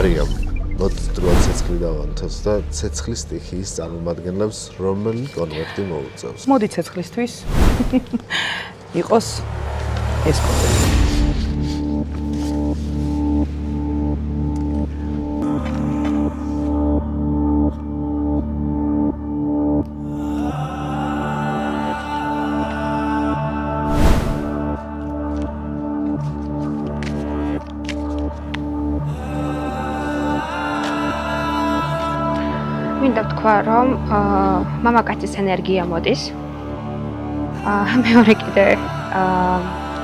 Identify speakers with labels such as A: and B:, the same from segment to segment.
A: მარიამ მოდით დროა ცეცხლი დავანთოს და ცეცხლის სტიქიის წარმომადგენლებს რომელი კონვერტი მოუწევს?
B: მოდი ცეცხლისთვის იყოს ეს კონვერტი.
C: მინდა ვთქვა, რომ მამაკაცის ენერგია მოდის. მეორე კიდე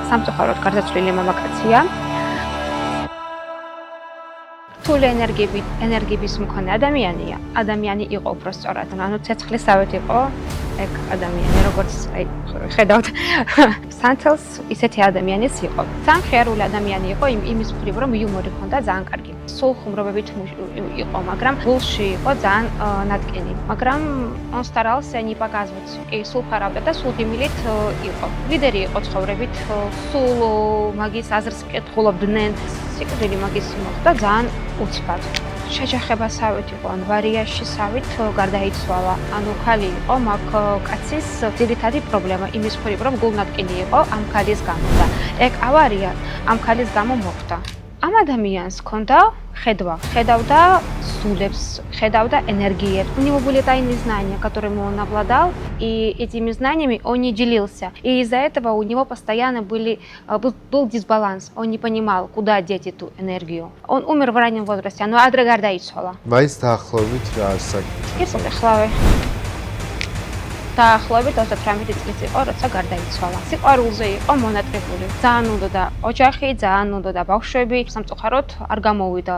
C: სამწუხაროდ გარდაცვლილი მამაკაცია. რთული ენერგიების მქონე ადამიანია. ადამიანი იყო უფრო სწორად, ანუ ცეცხლისავით იყო ეგ ადამიანი, როგორც ხედავთ, სანთელს ისეთი ადამიანის იყო. ძალიან ხიარული ადამიანი იყო იმის მხრივ, რომ იუმორი ჰქონდა ძალიან კარგი. სულ ხუმრობებით იყო, მაგრამ გულში იყო ძალიან ნატკენი. მაგრამ он старался не показывать. სულ ფარავდა და სულ გიმილით იყო. ლიდერი იყო ცხოვრებით, სულ მაგის აზრს კითხულობდნენ. სიკვდილი მაგის მოხდა ძალიან უცბად. შეჯახებასავით იყო, ან ვარიაშისავით გარდაიცვალა. ანუ ხალი იყო მაგ კაცის ძირითადი პრობლემა იმის მხრივ, რომ გულნატკენი იყო ამ ხალის გამო და ეგ ავარია ამ ხალის გამო მოხდა. Am ადამიანს ჰქონდა ხედვა, ხედავდა сулებს, ხედავда энергиет. У него были тайные знания, которыми он обладал, и этими знаниями он не делился. И из-за этого у него постоянно был дисбаланс. Он не понимал, куда деть эту энергию. Он умер в раннем возрасте, но адрегарда იცვალა.
A: Მაის დაახლოებით რა საკითხი?
C: ის ხლავე. დაახლოებით 38 წლის იყო, როცა გარდაიცვალა. სიყვარულზე იყო მონატრებული. ძალიან უნდოდა ოჯახი, ძალიან უნდოდა ბავშვები, სამწუხაროდ არ გამოვიდა.